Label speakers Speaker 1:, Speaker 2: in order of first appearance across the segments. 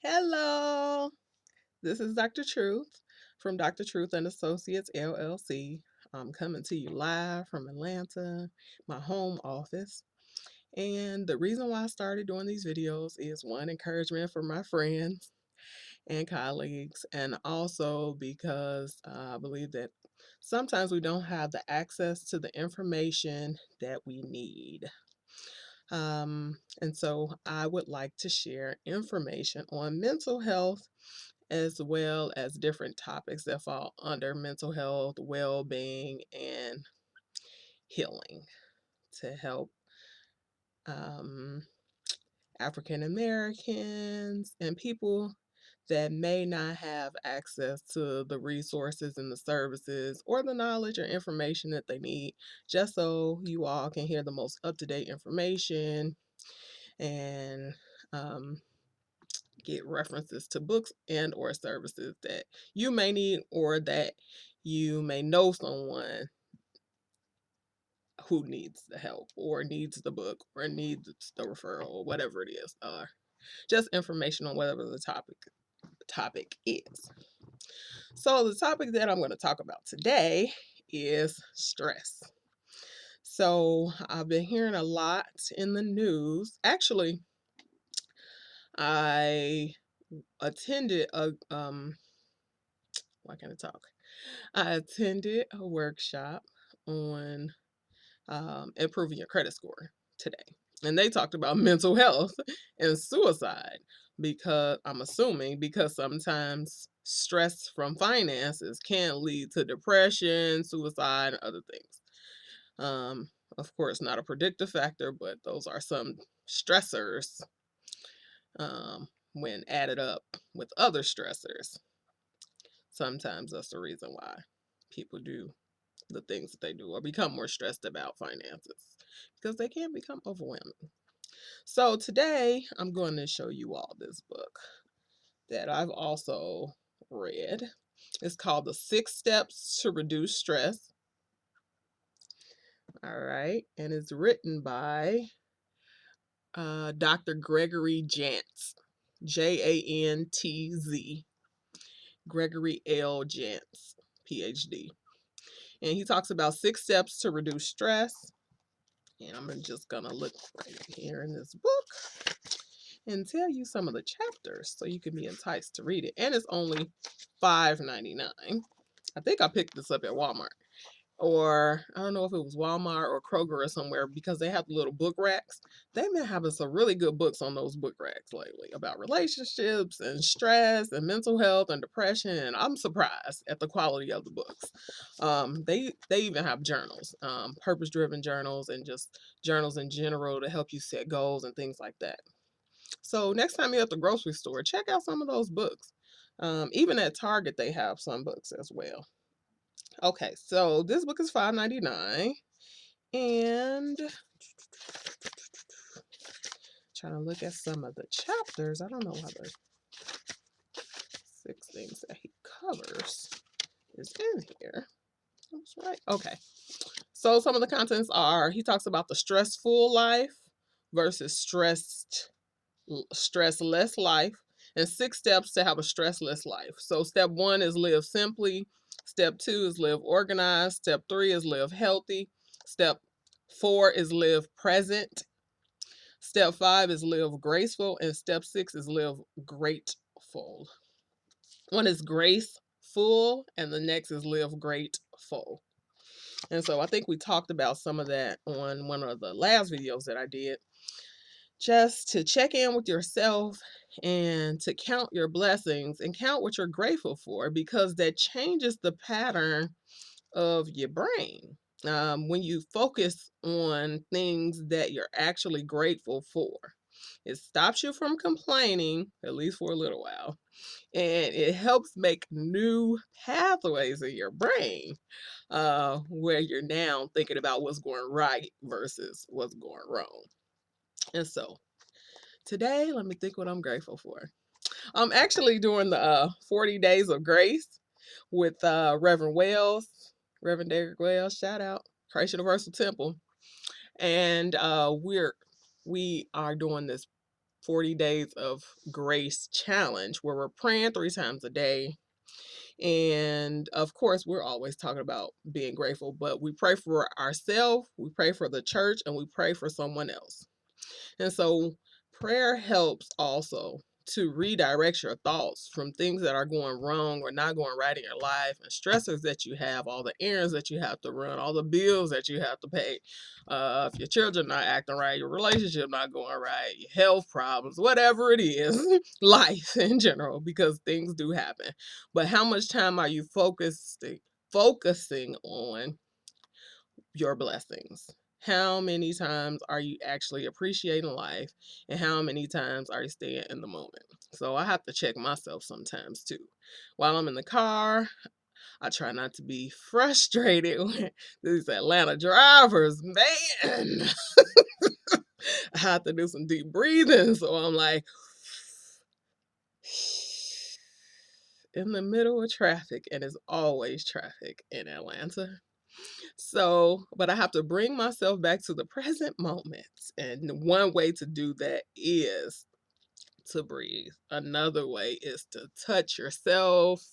Speaker 1: Hello, this is Dr. Truth from Dr. Truth and Associates LLC. I'm coming to you live from Atlanta, my home office. And the reason why I started doing these videos is one, encouragement for my friends and colleagues, and also because I believe that sometimes we don't have the access to the information that we need. And so I would like to share information on mental health as well as different topics that fall under mental health, well being, and healing to help um, African Americans and people that may not have access to the resources and the services or the knowledge or information that they need, just so you all can hear the most up to date information and um, get references to books and or services that you may need or that you may know someone who needs the help or needs the book or needs the referral or whatever it is, or just information on whatever the topic is. So the topic that I'm going to talk about today is stress. So I've been hearing a lot in the news. Actually, I attended a why can't I talk? I attended a workshop on improving your credit score today. And they talked about mental health and suicide because I'm assuming because sometimes stress from finances can lead to depression, suicide, and other things. Of course, not a predictive factor, but those are some stressors when added up with other stressors. Sometimes that's the reason why people do the things that they do or become more stressed about finances because they can become overwhelming. So today I'm going to show you all this book that I've also read. It's called The 6 Steps to Reduce Stress. All right. And it's written by Dr. Gregory Jantz, Jantz, Gregory L. Jantz, PhD. And he talks about 6 steps to reduce stress. And I'm just going to look right here in this book and tell you some of the chapters so you can be enticed to read it. And it's only $5.99. I think I picked this up at Walmart. Or I don't know if it was Walmart or Kroger or somewhere because they have the little book racks. They've been having some really good books on those book racks lately about relationships and stress and mental health and depression. And I'm surprised at the quality of the books. They even have journals, purpose-driven journals and just journals in general to help you set goals and things like that. So next time you're at the grocery store, check out some of those books. Even at Target, they have some books as well. Okay, so this book is $5.99, and trying to look at some of the chapters. I don't know how the 6 things that he covers is in here. That's right. Okay, so some of the contents are he talks about the stressful life versus stressless life, and 6 steps to have a stressless life. So step 1 is live simply. Step 2 is live organized. Step 3 is live healthy. Step 4 is live present. Step 5 is live graceful. And step 6 is live grateful. One is graceful, and the next is live grateful. And so I think we talked about some of that on one of the last videos that I did. Just to check in with yourself and to count your blessings and count what you're grateful for, because that changes the pattern of your brain. When you focus on things that you're actually grateful for, it stops you from complaining, at least for a little while, and it helps make new pathways in your brain where you're now thinking about what's going right versus what's going wrong. And so today, let me think what I'm grateful for. I'm actually doing the 40 Days of Grace with Reverend Wells, Reverend Derek Wells, shout out, Christ Universal Temple. And we are doing this 40 days of grace challenge where we're praying 3 times a day. And of course, we're always talking about being grateful, but we pray for ourselves, we pray for the church, and we pray for someone else. And so prayer helps also to redirect your thoughts from things that are going wrong or not going right in your life, and stressors that you have, all the errands that you have to run, all the bills that you have to pay. If your children not acting right, your relationship not going right, your health problems, whatever it is, life in general, because things do happen. But how much time are you focusing on your blessings? How many times are you actually appreciating life? And how many times are you staying in the moment? So I have to check myself sometimes too. While I'm in the car, I try not to be frustrated with these Atlanta drivers. Man, I have to do some deep breathing. So I'm like, in the middle of traffic, and it's always traffic in Atlanta. So, but I have to bring myself back to the present moment. And one way to do that is to breathe. Another way is to touch yourself.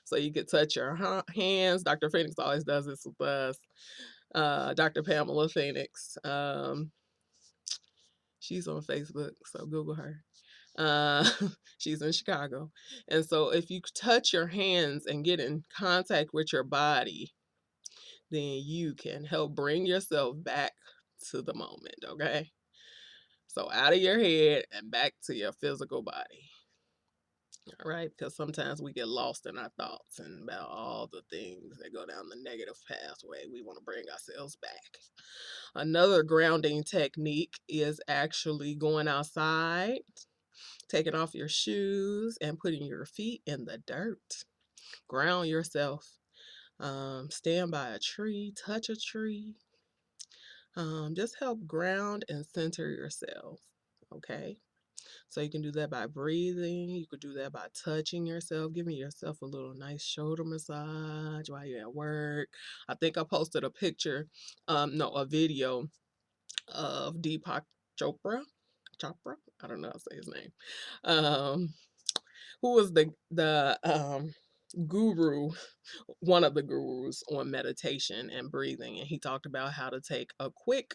Speaker 1: So you can touch your hands. Dr. Phoenix always does this with us. Dr. Pamela Phoenix. She's on Facebook, so Google her. Uh, she's in Chicago. And so if you touch your hands and get in contact with your body, then you can help bring yourself back to the moment, okay? So out of your head and back to your physical body, all right? Because sometimes we get lost in our thoughts and about all the things that go down the negative pathway. We want to bring ourselves back. Another grounding technique is actually going outside, taking off your shoes, and putting your feet in the dirt. Ground yourself. Stand by a tree, touch a tree. Just help ground and center yourself. Okay. So you can do that by breathing. You could do that by touching yourself, giving yourself a little nice shoulder massage while you're at work. I think I posted a picture, no, a video of Deepak Chopra. Chopra? I don't know how to say his name. Um, who was the guru, one of the gurus on meditation and breathing, and he talked about how to take a quick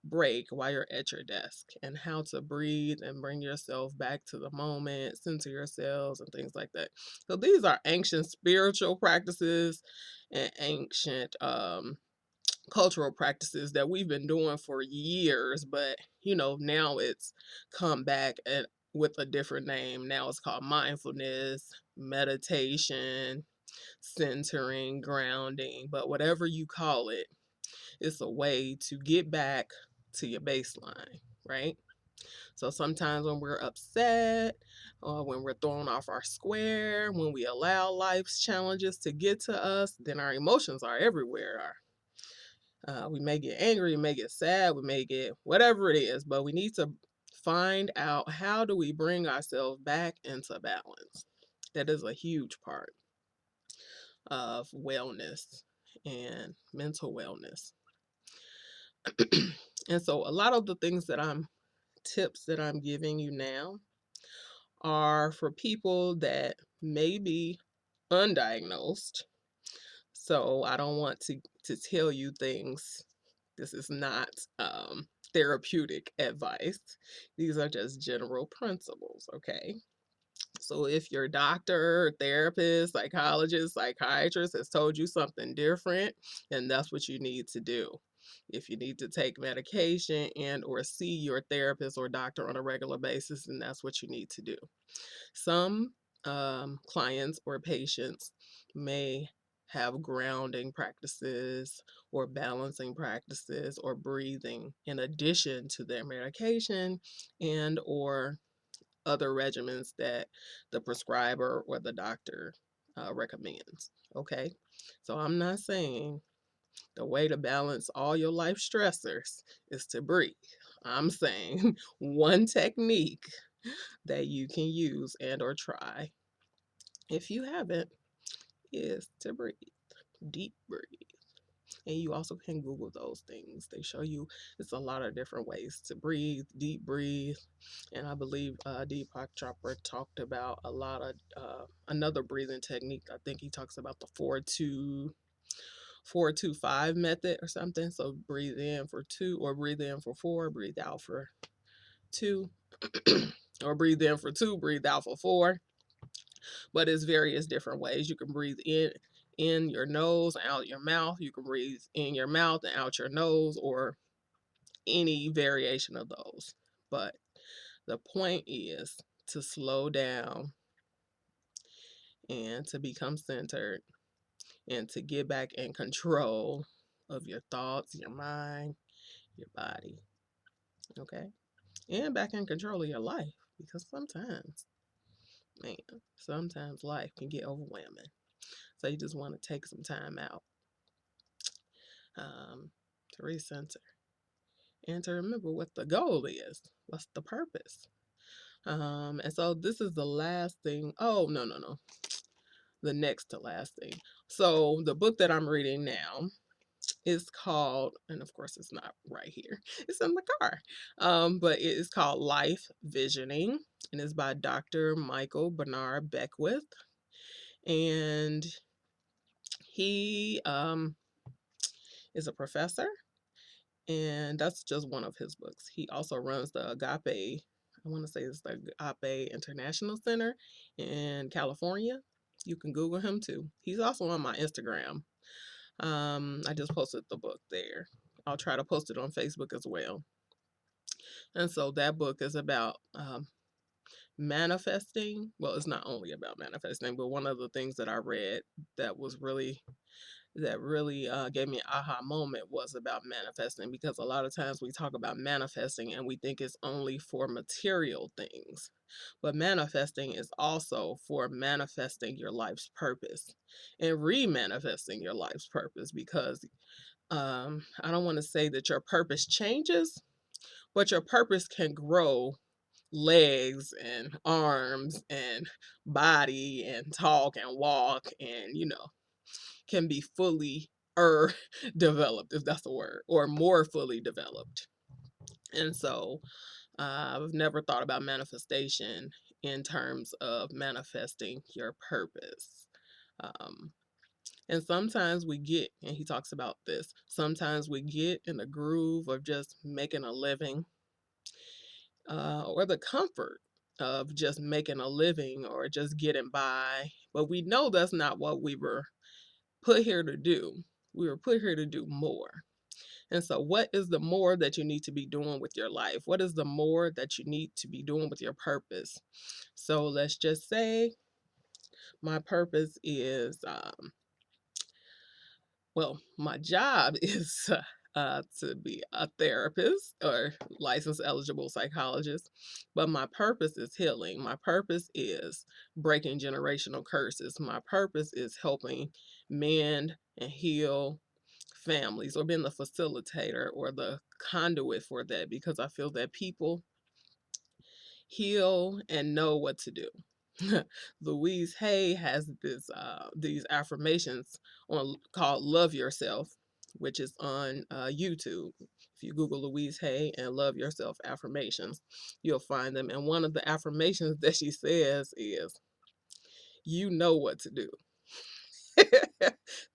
Speaker 1: break while you're at your desk and how to breathe and bring yourself back to the moment, center yourselves, and things like that. So these are ancient spiritual practices and ancient cultural practices that we've been doing for years, but now it's come back with a different name. Now it's called mindfulness, meditation, centering, grounding, but whatever you call it, it's a way to get back to your baseline, right? So sometimes when we're upset or when we're thrown off our square, when we allow life's challenges to get to us, then our emotions are everywhere. We may get angry, we may get sad, we may get whatever it is, but we need to find out, how do we bring ourselves back into balance? That is a huge part of wellness and mental wellness. And so a lot of the tips that I'm giving you now are for people that may be undiagnosed. So I don't want to tell you things. This is not therapeutic advice. These are just general principles, okay? So if your doctor, therapist, psychologist, psychiatrist has told you something different, then that's what you need to do. If you need to take medication and or see your therapist or doctor on a regular basis, then that's what you need to do. Some clients or patients may have grounding practices or balancing practices or breathing in addition to their medication and or other regimens that the prescriber or the doctor recommends. Okay, so I'm not saying the way to balance all your life stressors is to breathe. I'm saying one technique that you can use and or try, if you haven't, is to breathe. Deep breathe. And you also can Google those things. They show you it's a lot of different ways to breathe, deep breathe. And I believe Deepak Chopra talked about a lot of another breathing technique. I think he talks about the 4-2-5 method or something. So breathe in for 2, or breathe in for 4, breathe out for 2, or breathe in for 2, breathe out for 4. But it's various different ways. You can breathe in your nose and out your mouth. You can breathe in your mouth and out your nose, or any variation of those. But the point is to slow down and to become centered and to get back in control of your thoughts, your mind, your body. Okay? And back in control of your life, because sometimes life can get overwhelming. So you just want to take some time out to recenter and to remember what the goal is. What's the purpose? And so this is the last thing. Oh, no. The next to last thing. So the book that I'm reading now is called, and of course it's not right here, it's in the car. But it is called Life Visioning, and it's by Dr. Michael Bernard Beckwith. And he is a professor, and that's just one of his books. He also runs the Agape, I want to say it's the Agape International Center in California. You can Google him too. He's also on my Instagram. I just posted the book there. I'll try to post it on Facebook as well. And so that book is about manifesting. Well, it's not only about manifesting, but one of the things that I read that really gave me an aha moment was about manifesting, because a lot of times we talk about manifesting and we think it's only for material things, but manifesting is also for manifesting your life's purpose and re-manifesting your life's purpose, because I don't want to say that your purpose changes, but your purpose can grow legs and arms and body and talk and walk, and can be fully developed, if that's a word, or more fully developed. And so I've never thought about manifestation in terms of manifesting your purpose. And sometimes we get, and he talks about this, sometimes we get in the groove of just making a living, or the comfort of just making a living or just getting by. But we know that's not what we were put here to do. We were put here to do more. And so, what is the more that you need to be doing with your life? What is the more that you need to be doing with your purpose? So, let's just say my purpose is, my job is to be a therapist or licensed eligible psychologist, but my purpose is healing. My purpose is breaking generational curses. My purpose is helping mend and heal families, or being the facilitator or the conduit for that, because I feel that people heal and know what to do. Louise Hay has these affirmations on called "Love Yourself," which is on YouTube. If you Google Louise Hay and "Love Yourself" affirmations, you'll find them. And one of the affirmations that she says is, "You know what to do."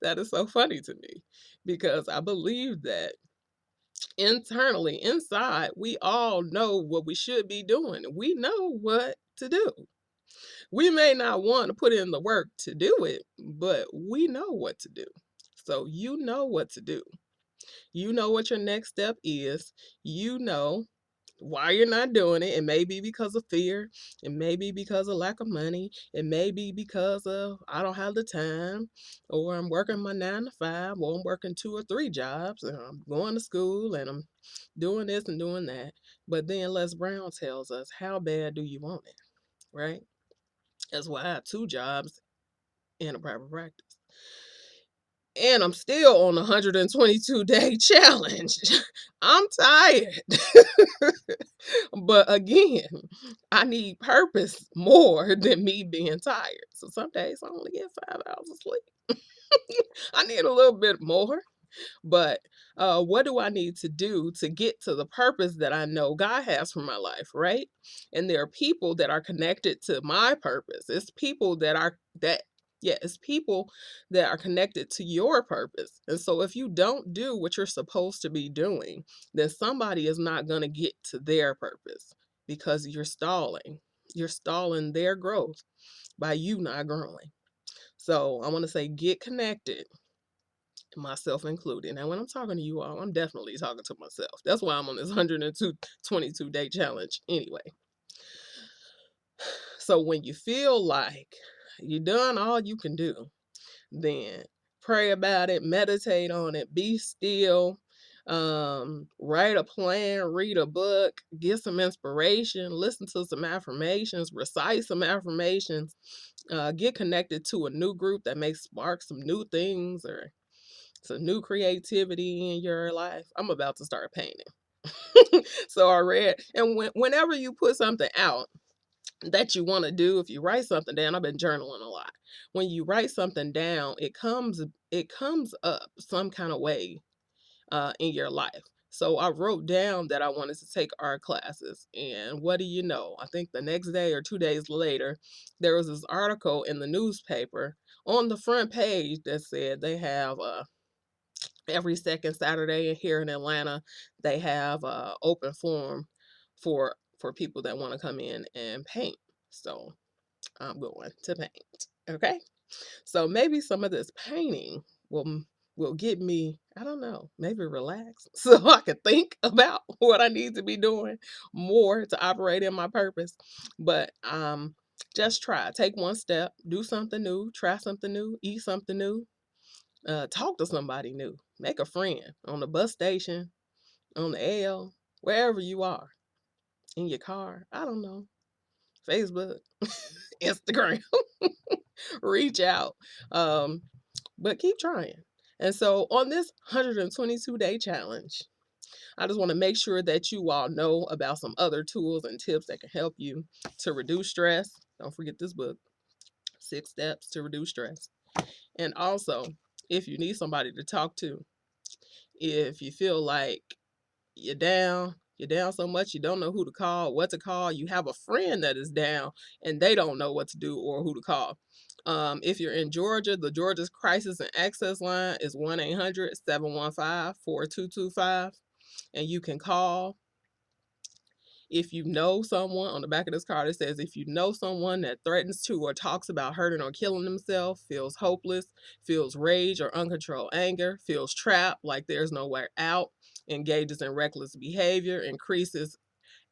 Speaker 1: That is so funny to me, because I believe that internally, inside, we all know what we should be doing. We know what to do. We may not want to put in the work to do it, but we know what to do. So you know what to do. You know what your next step is. You know why you're not doing it. It may be because of fear. It may be because of lack of money. It may be because of I don't have the time, or I'm working my 9 to 5, or I'm working 2 or 3 jobs, and I'm going to school and I'm doing this and doing that. But then Les Brown tells us, how bad do you want it? Right? That's why I have 2 jobs and a private practice. And I'm still on a 122-day challenge. I'm tired. But again, I need purpose more than me being tired. So some days I only get 5 hours of sleep. I need a little bit more. But what do I need to do to get to the purpose that I know God has for my life, right? And there are people that are connected to my purpose. It's people that are that yeah, it's people that are connected to your purpose. And so if you don't do what you're supposed to be doing, then somebody is not going to get to their purpose because you're stalling. You're stalling their growth by you not growing. So I want to say get connected, myself included. Now, when I'm talking to you all, I'm definitely talking to myself. That's why I'm on this 22 day challenge anyway. So when you feel like you done all you can do, then pray about it, meditate on it, be still, write a plan, read a book, get some inspiration, listen to some affirmations, recite some affirmations, get connected to a new group that may spark some new things or some new creativity in your life. I'm about to start painting. So I read, and whenever you put something out that you want to do, if you write something down, I've been journaling a lot. When you write something down, it comes up some kind of way in your life. So I wrote down that I wanted to take art classes, and what do you know? I think the next day or 2 days later, there was this article in the newspaper on the front page that said they have every second Saturday here in Atlanta, they have a open forum for people that want to come in and paint. So I'm going to paint. Okay. So maybe some of this painting will get me, I don't know, maybe relax so I can think about what I need to be doing more to operate in my purpose. But just try. Take one step, do something new, try something new, eat something new, talk to somebody new, make a friend on the bus station, on the L, wherever you are, in your car. I don't know, Facebook, Instagram. Reach out, um, but keep trying. And so on this 122-day challenge, I just want to make sure that you all know about some other tools and tips that can help you to reduce stress. Don't forget this book, 6 Steps to Reduce Stress. And also, if you need somebody to talk to, if you feel like you're down so much you don't know who to call, what to call, you have a friend that is down and they don't know what to do or who to call. If you're in Georgia, the Georgia's Crisis and Access line is 1-800-715-4225, and you can call. If you know someone, on the back of this card it says, if you know someone that threatens to or talks about hurting or killing themselves, feels hopeless, feels rage or uncontrolled anger, feels trapped, like there's nowhere out, engages in reckless behavior, increases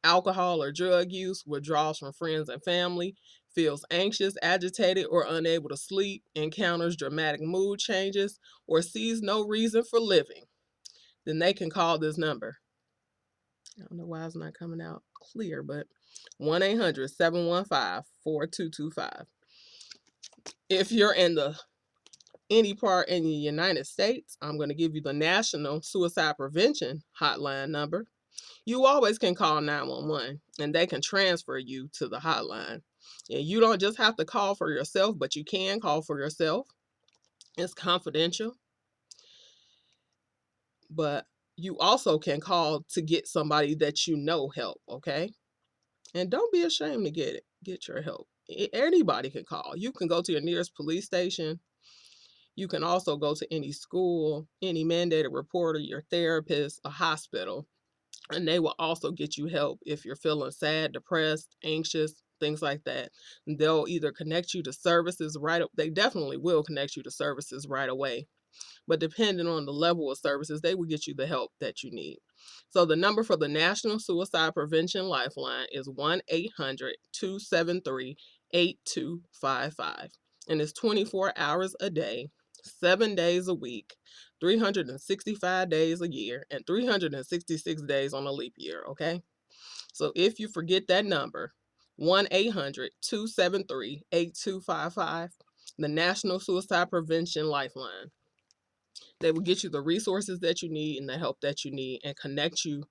Speaker 1: alcohol or drug use, withdraws from friends and family, feels anxious, agitated, or unable to sleep, encounters dramatic mood changes, or sees no reason for living, then they can call this number. I don't know why it's not coming out clear, but 1-800-715-4225. If you're in any part in the United States, I'm going to give you the National Suicide Prevention Hotline number. You always can call 911 and they can transfer you to the hotline. And you don't just have to call for yourself, but you can call for yourself. It's confidential. But you also can call to get somebody that you know help, okay? And don't be ashamed to get your help. Anybody can call. You can go to your nearest police station. You can also go to any school, any mandated reporter, your therapist, a hospital, and they will also get you help if you're feeling sad, depressed, anxious, things like that. They'll either connect you to services they definitely will connect you to services right away. But depending on the level of services, they will get you the help that you need. So the number for the National Suicide Prevention Lifeline is 1-800-273-8255. And it's 24 hours a day, 7 days a week, 365 days a year, and 366 days on a leap year, okay? So if you forget that number, 1-800-273-8255, the National Suicide Prevention Lifeline. They will get you the resources that you need and the help that you need and connect you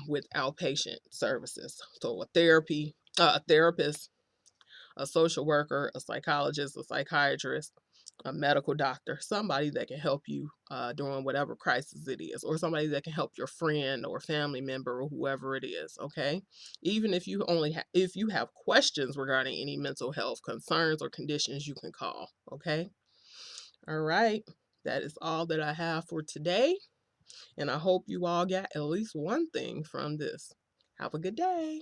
Speaker 1: with outpatient services. So a therapist, a social worker, a psychologist, a psychiatrist, a medical doctor, somebody that can help you during whatever crisis it is, or somebody that can help your friend or family member or whoever it is. Okay, even if you if you have questions regarding any mental health concerns or conditions, you can call. Okay, all right, that is all that I have for today, and I hope you all got at least one thing from this. Have a good day.